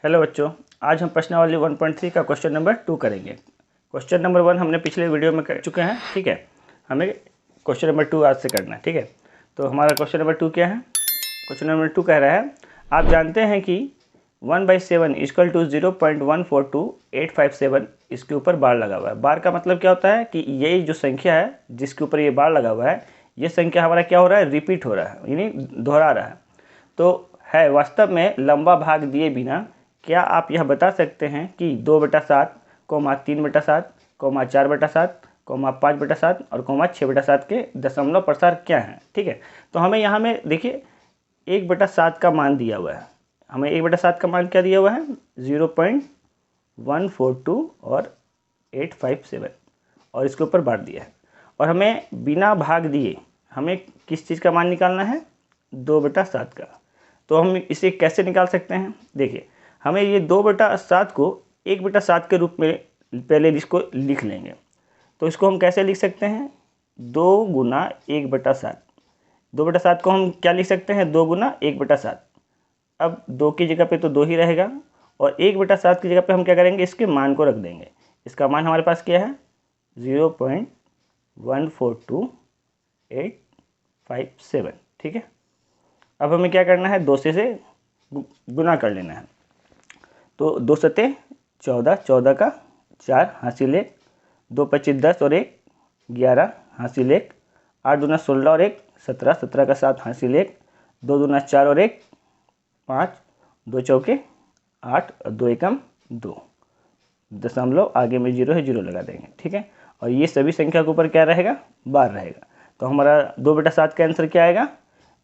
Hello बच्चों, आज हम प्रश्नावली 1.3 का क्वेश्चन नंबर 2 करेंगे। क्वेश्चन नंबर 1 हमने पिछले वीडियो में कर चुके हैं, ठीक है। हमें क्वेश्चन नंबर 2 आज से करना है, ठीक है। तो हमारा क्वेश्चन नंबर 2 क्या है? क्वेश्चन नंबर 2 कह रहा है, आप जानते हैं कि 1/7 = 0.142857 इसके ऊपर बार लगा हुआ है। बार का मतलब क्या होता है कि ये जो संख्या है जिसके ऊपर ये बार लगा हुआ है, ये संख्या हमारा क्या हो रहा है, रिपीट हो रहा है, यानी दोहरा रहा है। तो है वास्तव में लंबा भाग दिए बिना क्या आप यह बता सकते हैं कि 2/7, 3/7, 4/7, 5/7 और 6/7 के दशमलव प्रसार क्या हैं, ठीक है। तो हमें यहाँ में देखिए 1/7 का मान दिया हुआ है। हमें 1/7 का मान क्या दिया हुआ है? 0.142 और 857 और इसके ऊपर बार दिया है। और हमें बिना भाग दिए हमें किस चीज़ का मान निकालना है? 2/7 का। तो हम इसे कैसे निकाल सकते हैं? देखिए, हमें ये 2/7 को 1/7 के रूप में पहले इसको लिख लेंगे। तो इसको हम कैसे लिख सकते हैं? 2 गुना 1/7। 2/7 को हम क्या लिख सकते हैं? 2 गुना 1/7। अब 2 की जगह पे तो 2 ही रहेगा और 1/7 की जगह पे हम क्या करेंगे? इसके मान को रख देंगे। इसका मान हमारे पास क्या है? 0.142857, ठीक है। अब हमें क्या करना है? 2 से गुना कर लेना है। तो 2 सते 14, 14 का 4 हासिल 1, 2 25 10 और 1 11 हासिल 1, 8 दूना 16 और 1 17, 17 का 7 हासिल 1, 2 दूना 4 और 1 5, 2 चौके 8 और 2 एकम 2, दशमलव आगे में 0 है, 0 लगा देंगे, ठीक है। और ये सभी संख्या के ऊपर क्या रहेगा? बार रहेगा। तो हमारा 2/7 का आंसर क्या आएगा?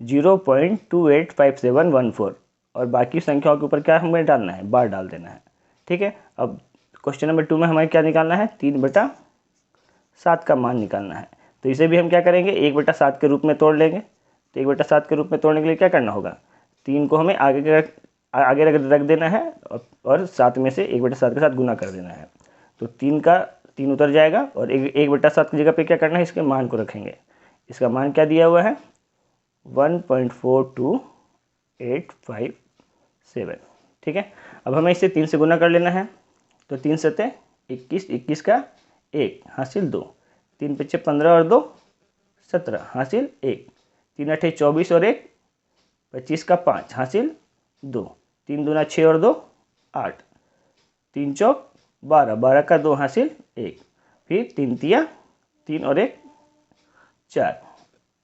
0.285714 और बाकी संख्याओं के ऊपर क्या हमें डालना है? बार डाल देना है, ठीक है। अब क्वेश्चन नंबर 2 में हमें क्या निकालना है? 3/7 का मान निकालना है। तो इसे भी हम क्या करेंगे? 1/7 के रूप में तोड़ लेंगे। तो 1/7 के रूप में तोड़ने के लिए क्या करना होगा? 3 को हमें आगे रख देना है और 7 में से 1/7 के साथ गुना कर देना है। तो 3 का 3 उतर जाएगा और 1/7 की जगह पे क्या करना है? इसके मान को रखेंगे। इसका मान क्या दिया हुआ है? 1.42857, ठीक है। अब हमें इसे 3 से गुना कर लेना है। तो 3 सते 21, 21 का 1 हासिल 2, 3 पच्चे 15 और 2 17 हासिल 1, 3 अठे 24 और 1 25 का 5 हासिल 2, 3 दूना 6 और 2 8, 3 चौक 12, 12 का 2 हासिल 1, फिर 3 तिया 3 और 1 4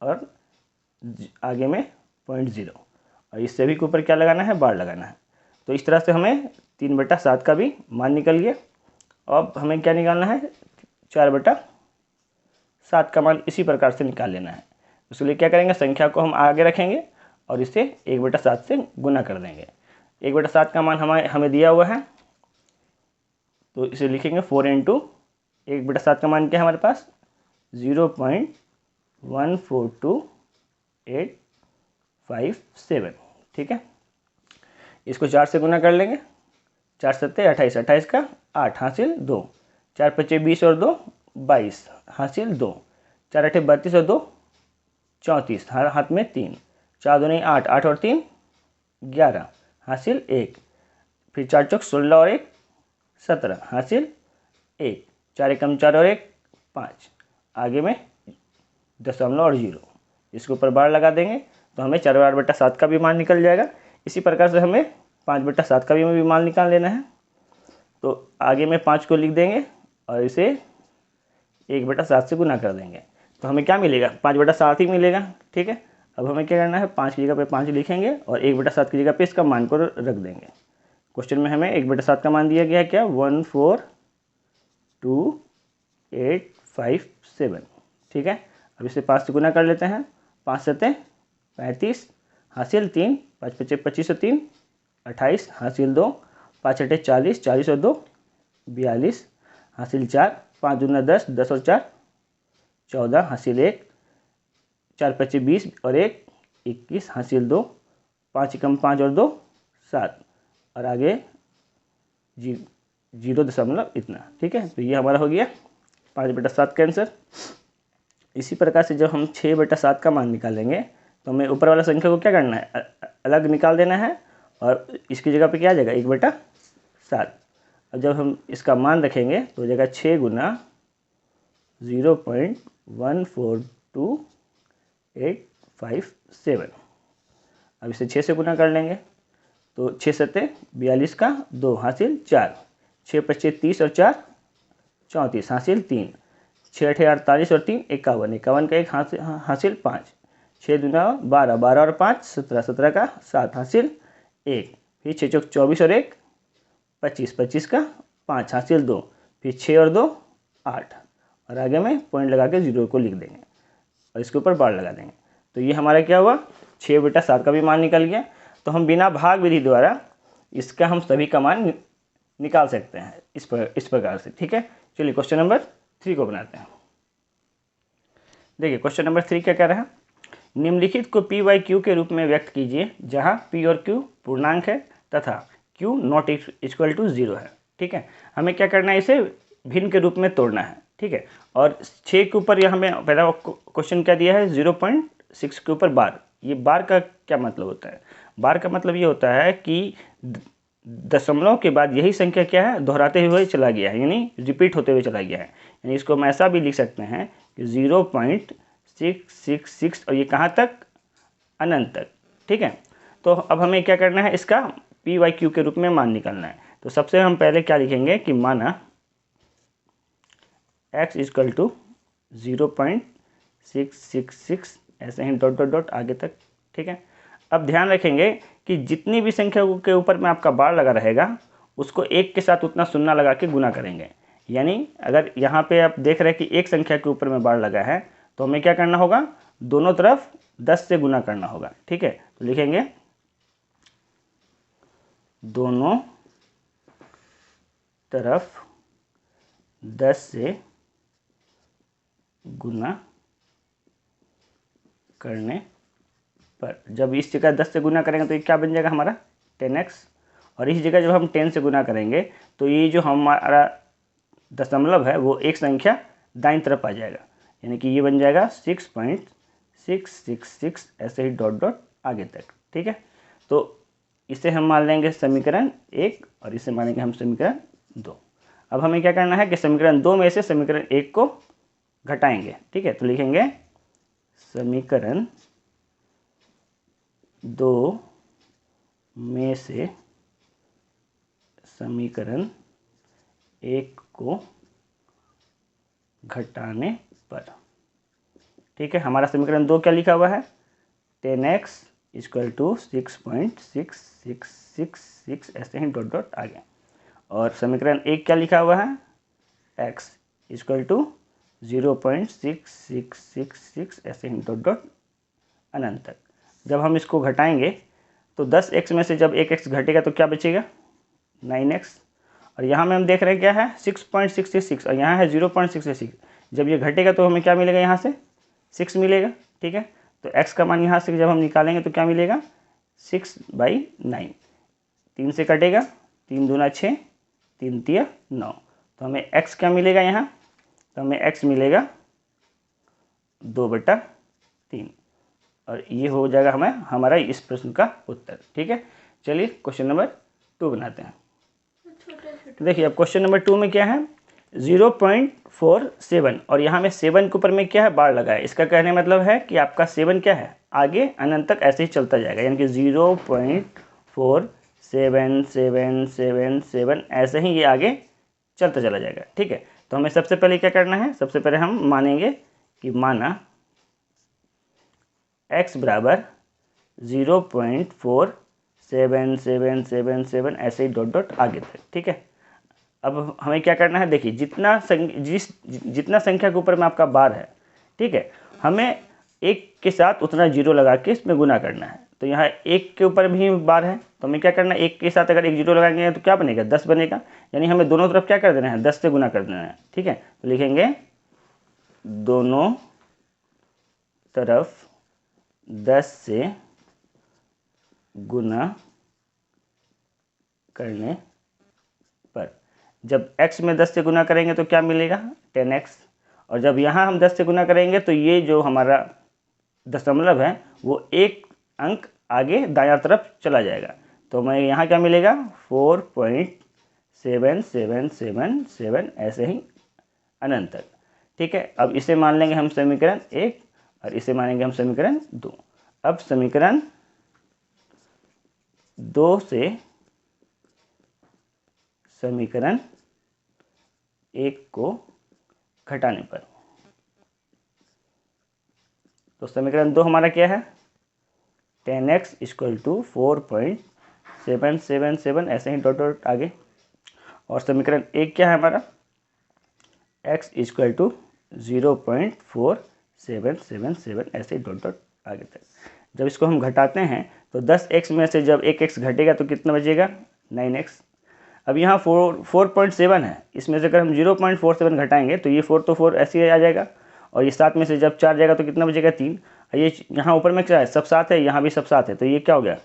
और आगे में 0.0 और इस सभी के ऊपर क्या लगाना है? बार लगाना है। तो इस तरह से हमें 3/7 का भी मान निकल गया। अब हमें क्या निकालना है? 4/7 का मान इसी प्रकार से निकाल लेना है। उसके लिए क्या करेंगे? संख्या को हम आगे रखेंगे और इसे 1/7 से गुना कर देंगे। 1/7 का मान हमें दिया हुआ है, तो इसे लिखेंगे 4 × 1/7 का मान क्या है हमारे पास? 0.142857, ठीक है। इसको 4 से गुना कर लेंगे। 4 सत्ते 28, 28 का 8 हासिल 2, 4 पच्चे 20 और 2 22 हासिल 2, 4 अठे 32 और 2 34 हाथ में 3, 4 दूनी 8, 8 और 3 11 हासिल 1, फिर 4 चौक 16 और 1 17 हासिल 1, 4 एकम 4 और 1 5, आगे में दशमलव और 0, इसके ऊपर बार लगा देंगे। तो हमें 4/7 का भी मान निकल जाएगा। इसी प्रकार से हमें 5/7 का भी मान निकाल लेना है। तो आगे में 5 को लिख देंगे और इसे 1/7 से गुना कर देंगे। तो हमें क्या मिलेगा? 5/7 ही मिलेगा, ठीक है। अब हमें क्या करना है? 5 की जगह पे 5 लिखेंगे और 1/7 की जगह पे इसका मान को रख देंगे। क्वेश्चन में हमें 1/7 का मान दिया गया है क्या? 142,857, ठीक है। अब इसे 5 से गुना कर लेते हैं। 5 सते 35 हासिल 3, 5 पच्चे 25 और 3 28 हासिल 2, 5 अठे 40, 40 और 2 42 हासिल 4, 5 दूना 10, 10 और 4 14 हासिल 1, 4 पच्चे 20 और 1 21 हासिल 2, 5 एकम 5 और 2 7 और आगे 0 इतना, ठीक है। तो ये हमारा हो गया 5/7 का आंसर। इसी प्रकार से जब हम 6/7 का मान निकालेंगे तो हमें ऊपर वाला संख्या को क्या करना है? अलग निकाल देना है और इसकी जगह पे क्या आ जाएगा 1/7। अब जब हम इसका मान रखेंगे तो हो जाएगा 6 गुना 0.142857। अब इसे 6 से गुना कर लेंगे तो 6 सत्ते 42 का 2 हासिल 4, 6 पच्चे 30 और 4 34 हासिल 3, 6 अठे 48 और 3 51, 51 का 1 हासिल 5, 6 दूना 12, 12 और 5 17, 17 का 7 हासिल 1, फिर 6 चौक 24 और 1 25, 25 का 5 हासिल 2, फिर 6 और 2 8, और आगे में पॉइंट लगा के 0 को लिख देंगे और इसके ऊपर बार लगा देंगे। तो ये हमारा क्या हुआ 6/7 का भी मान निकल गया। तो हम बिना भाग विधि द्वारा इसका हम सभी का मान निकाल सकते हैं इस प्रकार से। ठीक है, चलिए क्वेश्चन नंबर 3 को बनाते हैं। देखिए क्वेश्चन नंबर 3 क्या कह रहा है, निम्नलिखित को पी वाई क्यू के रूप में व्यक्त कीजिए जहां पी और क्यू पूर्णांक है तथा क्यू नॉट इक्वल टू 0 है। ठीक है, हमें क्या करना है, इसे भिन्न के रूप में तोड़ना है। ठीक है, और 6 के ऊपर यह हमें पहला क्वेश्चन क्या दिया है 0.6 के ऊपर बार। ये बार का क्या मतलब होता है, बार का मतलब ये होता है कि दशमलव के बाद यही संख्या क्या है दोहराते हुए चला गया है, यानी रिपीट होते हुए चला गया है। यानी इसको हम ऐसा भी लिख सकते हैं कि 0.666 और ये कहाँ तक अनंत तक। ठीक है, तो अब हमें क्या करना है, इसका पी वाई क्यू के रूप में मान निकालना है। तो सबसे हम पहले क्या लिखेंगे कि माना x इक्वल टू 0.666 ऐसे ही डॉट डॉट डॉट आगे तक। ठीक है, अब ध्यान रखेंगे कि जितनी भी संख्या के ऊपर में आपका बार लगा रहेगा उसको 1 के साथ उतना शून्य लगा के गुना करेंगे। यानी अगर यहाँ पे आप देख रहे हैं कि एक संख्या के ऊपर में बार लगा है तो हमें क्या करना होगा, दोनों तरफ 10 से गुना करना होगा। ठीक है, तो लिखेंगे दोनों तरफ 10 से गुना करने पर, जब इस जगह 10 से गुना करेंगे तो ये क्या बन जाएगा हमारा 10x, और इस जगह जब हम 10 से गुना करेंगे तो ये जो हमारा दशमलव है वो एक संख्या दाईं तरफ आ जाएगा, यानी कि ये बन जाएगा 6.666 ऐसे ही डॉट डॉट आगे तक। ठीक है, तो इसे हम मान लेंगे समीकरण 1 और इसे मानेंगे हम समीकरण 2। अब हमें क्या करना है कि समीकरण 2 में से समीकरण 1 को घटाएंगे। ठीक है, तो लिखेंगे समीकरण 2 में से समीकरण 1 को घटाने पर। ठीक है, हमारा समीकरण 2 क्या लिखा हुआ है 10x इक्वल टू 6.6666 ऐसे ही डॉट डॉट आगे, और समीकरण 1 क्या लिखा हुआ है x इक्वल टू 0.6666 ऐसे ही डॉट डॉट अनंत तक। जब हम इसको घटाएंगे तो 10x में से जब 1x घटेगा तो क्या बचेगा 9x, और यहाँ में हम देख रहे हैं क्या है 6.66 और यहाँ है 0.66। जब ये घटेगा तो हमें क्या मिलेगा, यहाँ से 6 मिलेगा। ठीक है, तो x का मान यहाँ से जब हम निकालेंगे तो क्या मिलेगा 6/9, 3 से कटेगा 3 दूना 6, 3 तिया 9, तो हमें x क्या मिलेगा यहाँ, तो हमें x मिलेगा 2/3, और ये हो जाएगा हमारा इस प्रश्न का उत्तर। ठीक है, चलिए क्वेश्चन नंबर 2 बनाते हैं। देखिए अब क्वेश्चन नंबर 2 में क्या है 0.47 और यहाँ में 7 के ऊपर में क्या है बार लगा है। इसका कहने मतलब है कि आपका 7 क्या है आगे अनंत तक ऐसे ही चलता जाएगा, यानी कि 0.477777 ऐसे ही ये आगे चलता चला जाएगा। ठीक है, तो हमें सबसे पहले क्या करना है, सबसे पहले हम मानेंगे कि माना x बराबर 0.477777 ऐसे ही डॉट डॉट आगे तक। ठीक है, अब हमें क्या करना है, देखिए जितना संख्या के ऊपर में आपका बार है, ठीक है, हमें 1 के साथ उतना 0 लगा के इसमें गुना करना है। तो यहाँ 1 के ऊपर भी बार है तो हमें क्या करना है, 1 के साथ अगर 1 0 लगाएंगे तो क्या बनेगा 10 बनेगा, यानी हमें दोनों तरफ क्या कर देना है 10 से गुना कर देना है। ठीक है, तो लिखेंगे दोनों तरफ 10 से गुना करने पर, जब x में 10 से गुना करेंगे तो क्या मिलेगा 10x, और जब यहाँ हम 10 से गुना करेंगे तो ये जो हमारा दशमलव है वो एक अंक आगे दायां तरफ चला जाएगा, तो तो हमें यहाँ क्या मिलेगा 4.7777 ऐसे ही अनंत तक। ठीक है, अब इसे मान लेंगे हम समीकरण 1 और इसे मानेंगे हम समीकरण 2। अब समीकरण 2 से समीकरण 1 को घटाने पर, तो समीकरण 2 हमारा क्या है 10x = 4.777 ऐसे ही डॉट डॉट आगे। और समीकरण 1 क्या है हमारा x = 0.4777 ऐसे डॉट डॉट आगे तक। जब इसको हम घटाते हैं तो 10x में से जब 1x घटेगा तो कितना बचेगा 9x। अब यहाँ 4.7 है, इसमें से अगर हम 0.47 घटाएंगे तो ये 4 तो 4 ऐसे ही आ जाएगा, और ये 7 में से जब 4 जाएगा तो कितना बचेगा 3। ये यहाँ ऊपर में क्या है सब 7 है, यहाँ भी सब 7 है, तो ये क्या हो गया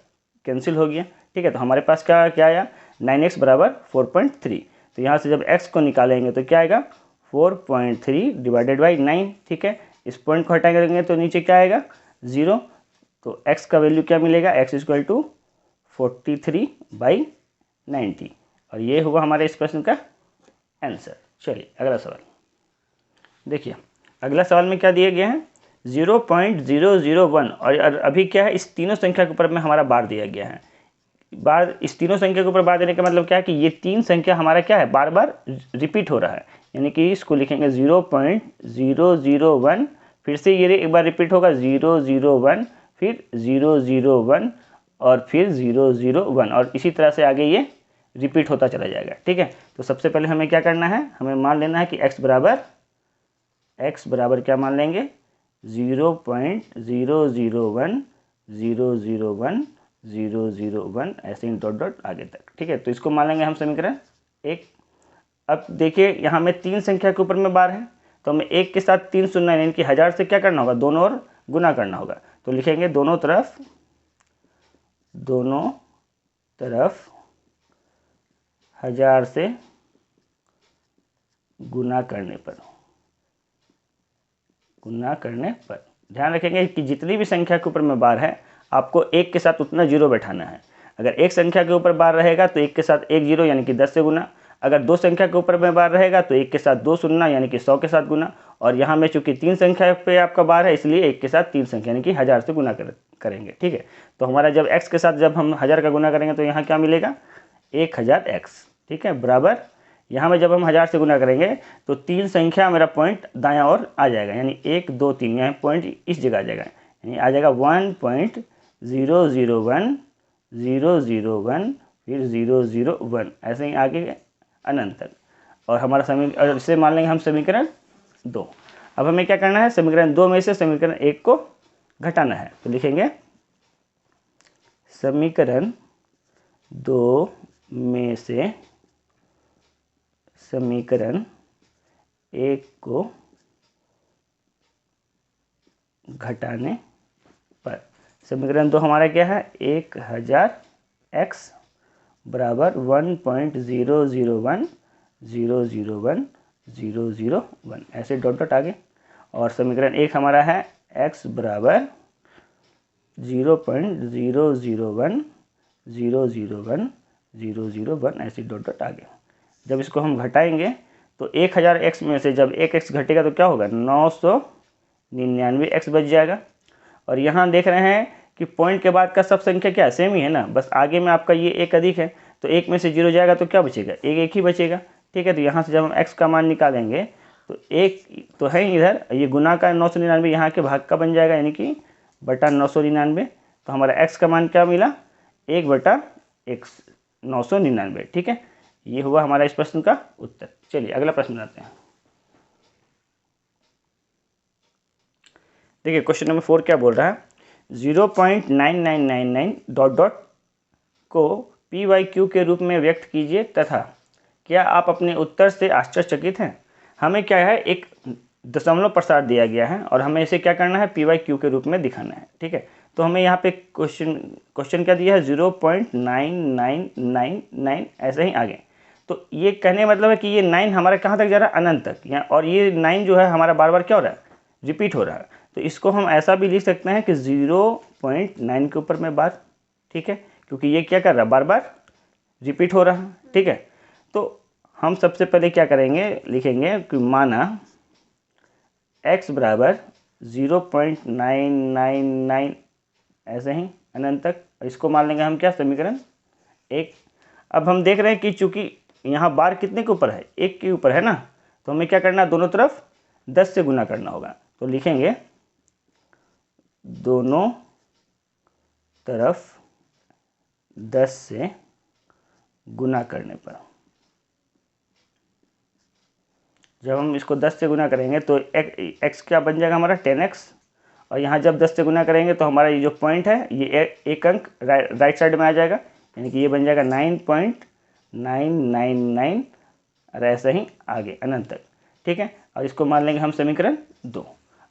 कैंसिल हो गया। ठीक है, तो हमारे पास क्या क्या आया 9x = 4.3। तो यहाँ से जब x को निकालेंगे तो क्या आएगा 4.3 / 9। ठीक है, इस पॉइंट को हटाएंगे तो नीचे क्या आएगा 0। तो x का वैल्यू क्या मिलेगा x = 43/90, और ये होगा हमारे इस प्रश्न का आंसर। चलिए अगला सवाल देखिए। अगला सवाल में क्या दिए गए हैं 0.001, और अभी क्या है इस तीनों संख्या के ऊपर में हमारा बार दिया गया है। बार इस तीनों संख्या के ऊपर बार देने का मतलब क्या है कि ये तीन संख्या हमारा क्या है बार बार रिपीट हो रहा है, यानी कि इसको लिखेंगे 0.001, फिर से ये एक बार रिपीट होगा 001, फिर 001 और फिर 001, और इसी तरह से आगे ये रिपीट होता चला जाएगा। ठीक है, तो सबसे पहले हमें क्या करना है, हमें मान लेना है कि x बराबर क्या मान लेंगे 0.001 ऐसे ही डॉट डॉट आगे तक। ठीक है, तो इसको मान लेंगे हम समीकरण 1। अब देखिए यहाँ में तीन संख्या के ऊपर में बार है, तो हमें 1 के साथ 3 शून्य यानी कि 1000 से क्या करना होगा दोनों ओर गुना करना होगा। तो लिखेंगे दोनों तरफ 1000 से गुना करने पर ध्यान रखेंगे कि जितनी भी संख्या के ऊपर में बार है आपको 1 के साथ उतना 0 बैठाना है। अगर एक संख्या के ऊपर बार रहेगा तो 1 के साथ 1 0 यानी कि 10 से गुना। अगर दो संख्या के ऊपर में बार रहेगा तो 1 के साथ 2 शून्य यानी कि 100 के साथ गुना। और यहाँ में चूंकि 3 संख्या पे आपका बार है इसलिए 1 के साथ 3 संख्या यानी कि 1000 से गुना करेंगे। ठीक है, तो हमारा जब x के साथ जब हम 1000 का गुना करेंगे तो यहाँ क्या मिलेगा 1000x। ठीक है, बराबर यहाँ में जब हम 1000 से गुना करेंगे तो 3 संख्या मेरा पॉइंट दायां ओर आ जाएगा, यानी 1 2 3 यहाँ पॉइंट इस जगह आ जाएगा, यानी आ जाएगा 1.001 001 फिर 001 ऐसे ही आगे अनंत तक। और हमारा समीकरण इसे मान लेंगे हम समीकरण 2। अब हमें क्या करना है समीकरण 2 में से समीकरण 1 को घटाना है, तो लिखेंगे समीकरण 2 में से समीकरण 1 को घटाने पर समीकरण 2 हमारा क्या है 1000x बराबर 1.001 001 ऐसे डॉट डॉट आगे। और समीकरण 1 हमारा है x बराबर 0.001 001 ऐसे डॉट डॉट आगे। जब इसको हम घटाएंगे तो 1000x में से जब 1x घटेगा तो क्या होगा 999x बच जाएगा। और यहाँ देख रहे हैं कि पॉइंट के बाद का सब संख्या क्या है सेम ही है ना, बस आगे में आपका ये 1 अधिक है, तो 1 में से 0 जाएगा तो क्या बचेगा 1 ही बचेगा। ठीक है, तो यहाँ से जब हम x का मान निकालेंगे तो 1 तो है इधर, ये गुना का 999 यहाँ के भाग का बन जाएगा यानी कि बटा 999। तो हमारा x का मान क्या मिला 1/999। ठीक है, ये हुआ हमारा इस प्रश्न का उत्तर। चलिए अगला प्रश्न बनाते हैं। देखिए क्वेश्चन नंबर 4 क्या बोल रहा है 0.9999 डॉट डॉट को p/q के रूप में व्यक्त कीजिए तथा क्या आप अपने उत्तर से आश्चर्यचकित हैं। हमें क्या है एक दशमलव प्रसार दिया गया है और हमें इसे क्या करना है p/q के रूप में दिखाना है। ठीक है, तो हमें यहाँ पे क्वेश्चन क्या दिया है 0.9999 ऐसे ही आगे। तो ये कहने मतलब है कि ये 9 हमारा कहाँ तक जा रहा है अनंत तक, यहाँ और ये 9 जो है हमारा बार बार क्या हो रहा है रिपीट हो रहा है। तो इसको हम ऐसा भी लिख सकते हैं कि 0.9 के ऊपर में बार। ठीक है, क्योंकि ये क्या कर रहा है, बार बार रिपीट हो रहा है। ठीक है, तो हम सबसे पहले क्या करेंगे, लिखेंगे कि माना x बराबर 0.999 ऐसे ही अनंत तक, इसको मान लेंगे हम क्या, समीकरण 1। अब हम देख रहे हैं कि चूंकि यहाँ बार कितने के ऊपर है, 1 के ऊपर है ना, तो हमें क्या करना है, दोनों तरफ 10 से गुना करना होगा। तो लिखेंगे दोनों तरफ 10 से गुना करने पर, जब हम इसको 10 से गुना करेंगे तो x क्या बन जाएगा हमारा, 10x। और यहाँ जब 10 से गुना करेंगे तो हमारा ये जो पॉइंट है ये एक अंक राइट साइड में आ जाएगा, यानी कि ये बन जाएगा 9.999 और ऐसे ही आगे अनंत तक। ठीक है, और इसको मान लेंगे हम समीकरण 2।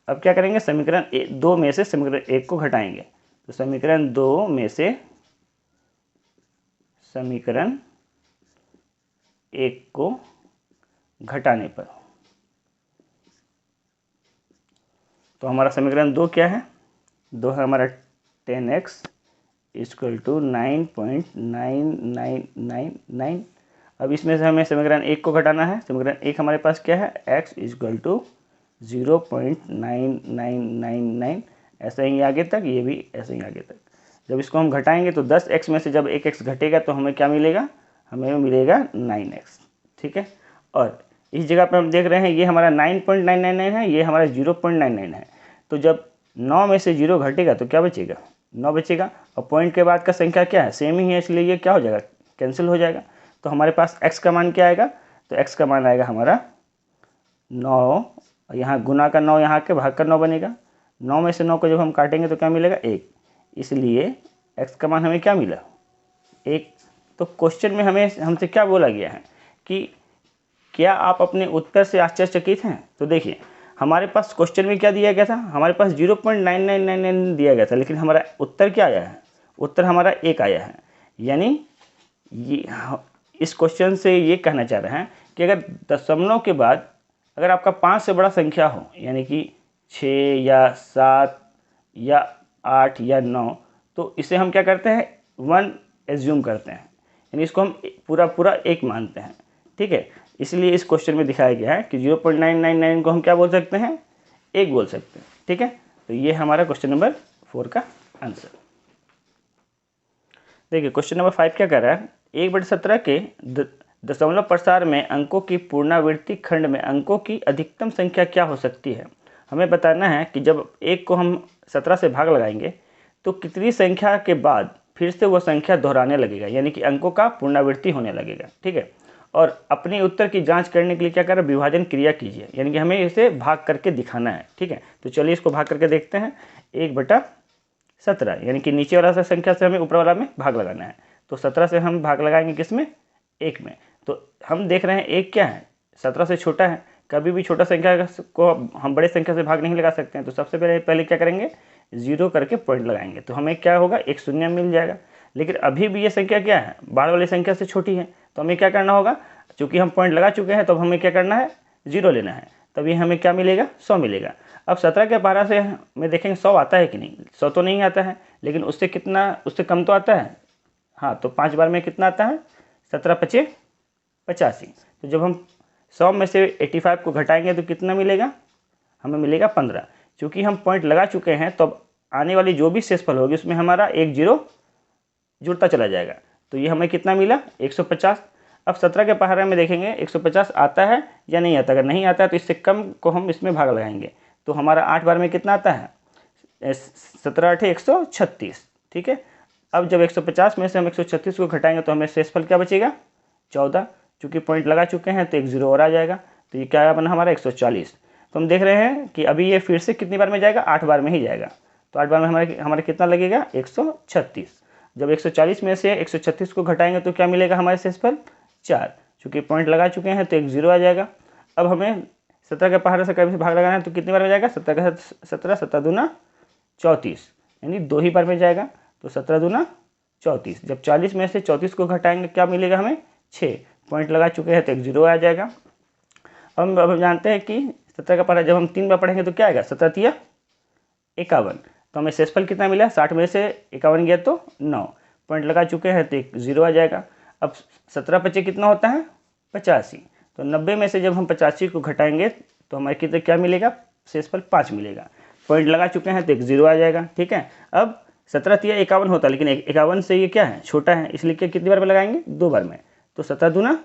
अब क्या करेंगे, समीकरण 2 में से समीकरण 1 को घटाएंगे। तो समीकरण 2 में से समीकरण 1 को घटाने पर, तो हमारा समीकरण 2 क्या है, 2 है हमारा 10x इक्वल टू 9.9999। अब इसमें से हमें समीकरण 1 को घटाना है। समीकरण 1 हमारे पास क्या है, x इक्वल टू 0.9999, ऐसे ही आगे तक, ये भी ऐसे ही आगे तक। जब इसको हम घटाएंगे तो 10x में से जब 1x घटेगा तो हमें क्या मिलेगा, हमें मिलेगा 9x। ठीक है, और इस जगह पे हम देख रहे हैं ये हमारा 9.999 है, ये हमारा 0.99 है। तो जब 9 में से 0 घटेगा तो क्या बचेगा, 9 बचेगा। और पॉइंट के बाद का संख्या क्या है, सेम ही है, इसलिए ये क्या हो जाएगा, कैंसिल हो जाएगा। तो हमारे पास x का मान क्या आएगा, तो x का मान आएगा हमारा 9, यहाँ गुना का 9, यहाँ के भाग का 9 बनेगा। 9 में से 9 को जब हम काटेंगे तो क्या मिलेगा, 1, इसलिए x का मान हमें क्या मिला, 1। तो क्वेश्चन में हमें हमसे क्या बोला गया है कि क्या आप अपने उत्तर से आश्चर्यचकित हैं। तो देखिए हमारे पास क्वेश्चन में क्या दिया गया था, हमारे पास 0.9999 दिया गया था, लेकिन हमारा उत्तर क्या आया है, उत्तर हमारा 1 आया है। यानी ये इस क्वेश्चन से ये कहना चाह रहे हैं कि अगर दशमलव के बाद अगर आपका 5 से बड़ा संख्या हो, यानी कि 6 या 7 या 8 या 9, तो इसे हम क्या करते हैं, 1 एज्यूम करते हैं, यानी इसको हम पूरा 1 मानते हैं। ठीक है, इसलिए इस क्वेश्चन में दिखाया गया है कि 0.999 को हम क्या बोल सकते हैं, 1 बोल सकते हैं। ठीक है, तो ये हमारा क्वेश्चन नंबर 4 का आंसर। देखिए क्वेश्चन नंबर 5 क्या कर रहा है, 1/17 के दशमलव प्रसार में अंकों की पुनरावृत्ति खंड में अंकों की अधिकतम संख्या क्या हो सकती है। हमें बताना है कि जब 1 को हम 17 से भाग लगाएंगे तो कितनी संख्या के बाद फिर से वो संख्या दोहराने लगेगा, यानी कि अंकों का पुनरावृत्ति होने लगेगा। ठीक है, और अपने उत्तर की जांच करने के लिए क्या करें, विभाजन क्रिया कीजिए, यानी कि हमें इसे भाग करके दिखाना है। ठीक है, तो चलिए इसको भाग करके देखते हैं। 1/17 यानी कि नीचे वाला संख्या से हमें ऊपर वाला में भाग लगाना है। तो 17 से हम भाग लगाएंगे किसमें, 1 में। तो हम देख रहे हैं 1 क्या है, 17 से छोटा है। कभी भी छोटा संख्या को हम बड़े संख्या से भाग नहीं लगा सकते हैं। तो सबसे पहले क्या करेंगे, 0 करके पॉइंट लगाएंगे, तो हमें क्या होगा, 1 शून्य मिल जाएगा। लेकिन अभी भी ये संख्या क्या है, बाहर वाली संख्या से छोटी है, तो हमें क्या करना होगा, चूँकि हम पॉइंट लगा चुके हैं तो हमें क्या करना है, 0 लेना है, तभी हमें क्या मिलेगा, 100 मिलेगा। अब 17 के पारा से में देखेंगे 100 आता है कि नहीं, 100 तो नहीं आता है, लेकिन उससे कम तो आता है। हाँ, तो 5 बार में कितना आता है, 17×5 = 85। तो जब हम 100 में से 85 को घटाएंगे तो कितना मिलेगा, हमें मिलेगा 15। चूँकि हम पॉइंट लगा चुके हैं तो अब आने वाली जो भी शेषफल होगी उसमें हमारा 1 0 जुड़ता चला जाएगा। तो ये हमें कितना मिला, 150। अब 17 के पहाड़े में देखेंगे 150 आता है या नहीं आता। अगर नहीं आता है तो इससे कम को हम इसमें भाग लगाएंगे, तो हमारा 8 बार में कितना आता है, 17×8 = 136। ठीक है, अब जब 150 में से हम 136 को घटाएंगे तो हमें शेषफल क्या बचेगा, 14। चूँकि पॉइंट लगा चुके हैं तो 1 0 और आ जाएगा, तो ये क्या बना हमारा 140। तो हम देख रहे हैं कि अभी ये फिर से कितनी बार में जाएगा, 8 बार में ही जाएगा। तो 8 बार में हमारे कितना लगेगा, 136। जब 140 में से 136 को घटाएंगे तो क्या मिलेगा हमारे शेषफल, 4। चूँकि पॉइंट लगा चुके हैं तो 1 0 आ जाएगा। अब हमें 17 के पहाड़े से कभी भाग लगाना है तो कितनी बार में जाएगा, 17 7 दूना 34, यानी 2 ही बार में जाएगा। तो 17 दूना 34। जब 40 में से 34 को घटाएंगे क्या मिलेगा हमें, 6। पॉइंट लगा चुके हैं तो 1 0 आ जाएगा। अब हम जानते हैं कि 17 का पहाड़ा जब हम 3 बार पढ़ेंगे तो क्या आएगा, 17 × 51। तो हमें शेषफल कितना मिला, 60 में से 51 गया तो 9। पॉइंट लगा चुके हैं तो एक 0 आ जाएगा। अब 17 पचे कितना होता है 85, तो 90 में से जब हम 85 को घटाएंगे तो हमारे कितने क्या मिलेगा, शेषफल 5 मिलेगा। पॉइंट लगा चुके हैं तो एक 0 आ जाएगा। ठीक है, अब 17 तिया 51 होता है, लेकिन 51 से ये क्या है छोटा है, इसलिए क्या कितनी बार में लगाएंगे 2 बार में, तो 17 दूना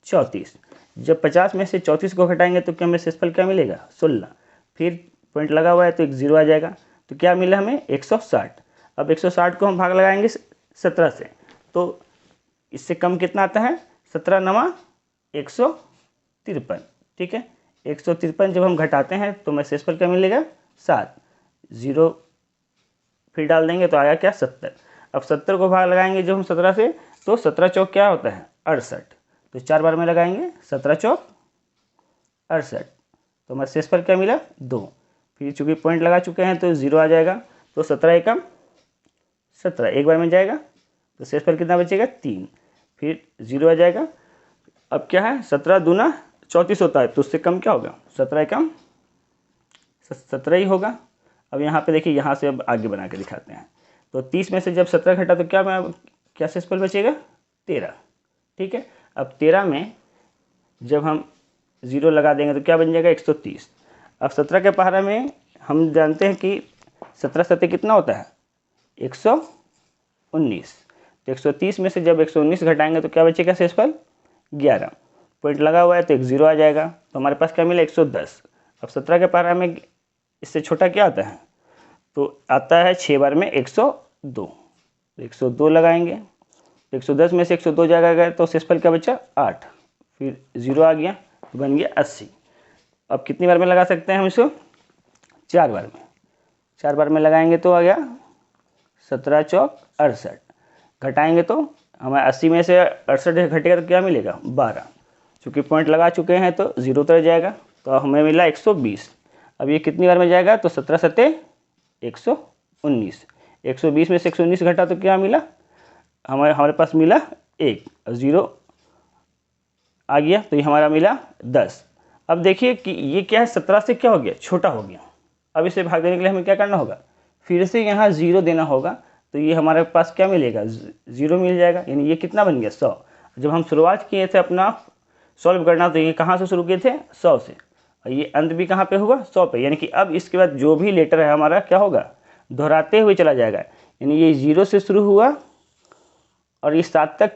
34। जब 50 में से 34 को घटाएंगे तो क्या हमें शेषफल क्या मिलेगा 16। फिर पॉइंट लगा हुआ है तो एक 0 आ जाएगा, तो क्या मिला हमें 160। अब 160 को हम भाग लगाएंगे 17 से, तो इससे कम कितना आता है 17 नवा 153। ठीक है, 153 जब हम घटाते हैं तो हमें शेषफल क्या मिलेगा 7, 0 फिर डाल देंगे तो आया क्या 70। अब 70 को भाग लगाएंगे जब हम 17 से, तो 17 चौक क्या होता है 68, तो 4 बार में लगाएंगे 17 चौक 68, तो हमारा शेषफल क्या मिला 2। फिर चूँकि पॉइंट लगा चुके हैं तो 0 आ जाएगा, तो 17 एकम 17 एक बार में जाएगा, तो शेषफल कितना बचेगा 3, फिर 0 आ जाएगा। अब क्या है 17 दूना 34 होता है, तो उससे कम क्या होगा 17 एकम 17 ही होगा। अब यहाँ पे देखिए, यहाँ से अब आगे बना के दिखाते हैं, तो 30 में से जब 17 घटा तो क्या शेषफल बचेगा 13। ठीक है, अब 13 में जब हम 0 लगा देंगे तो क्या बन जाएगा 130। अब 17 के पहाड़ा में हम जानते हैं कि 17 सत्ते कितना होता है 119, तो 130 में से जब 119 घटाएंगे तो क्या बचेगा शेषफल 11। पॉइंट लगा हुआ है तो एक 0 आ जाएगा, तो हमारे पास क्या मिला 110। अब 17 के पहाड़ा में इससे छोटा क्या आता है, तो आता है 6 बार में 102, तो 102 लगाएंगे, तो 110 में से 102 जाएगा तो शेषफल क्या बचा 8, फिर 0 आ गया तो बन गया 80। अब कितनी बार में लगा सकते हैं हम इसको 4 बार में, 4 बार में लगाएंगे तो आ गया 17 चौक 68, घटाएंगे तो हमें 80 में से 68 घटेगा तो क्या मिलेगा 12। चूँकि पॉइंट लगा चुके हैं तो 0 उतर जाएगा, तो हमें मिला 120। अब ये कितनी बार में जाएगा, तो 17 सत्ते 119, 120 में से 119 घटा तो क्या मिला हमारे पास मिला 1, 0 आ गया, तो ये हमारा मिला 10। अब देखिए कि ये क्या है 17 से क्या हो गया छोटा हो गया। अब इसे भाग देने के लिए हमें क्या करना होगा, फिर से यहाँ 0 देना होगा, तो ये हमारे पास क्या मिलेगा 0 मिल जाएगा, यानी ये कितना बन गया 100। जब हम शुरुआत किए थे अपना सॉल्व करना तो ये कहाँ से शुरू किए थे 100 से, और ये अंत भी कहाँ पे हुआ 100 पे, यानी कि अब इसके बाद जो भी लेटर है हमारा क्या होगा दोहराते हुए चला जाएगा, यानी ये 0 से शुरू हुआ और ये 7 तक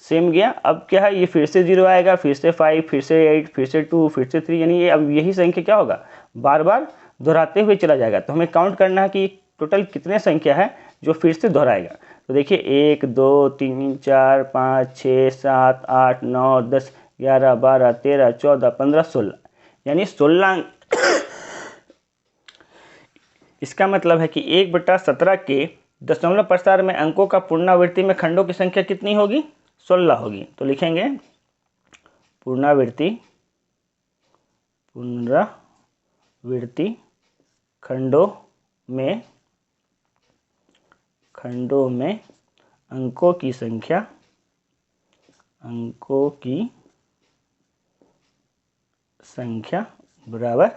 सेम गया। अब क्या है ये फिर से 0 आएगा, फिर से 5, फिर से 8, फिर से 2, फिर से 3, यानी ये अब यही संख्या क्या होगा बार बार दोहराते हुए चला जाएगा। तो हमें काउंट करना है कि टोटल कितने संख्या है जो फिर से दोहराएगा। तो देखिए 1, 2, 3, 4, 5, 6, 7, 8, 9, 10, 11, 12, 13, 14, 15, 16, यानी 16 इसका मतलब है कि 1/17 के दशमलव प्रसार में अंकों का पुनरावृत्ति में खंडों की संख्या कितनी होगी 16 होगी। तो लिखेंगे पुनरावृत्ति खंडों में अंकों की संख्या बराबर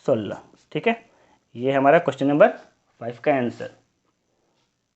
16। ठीक है, ये हमारा क्वेश्चन नंबर 5 का आंसर।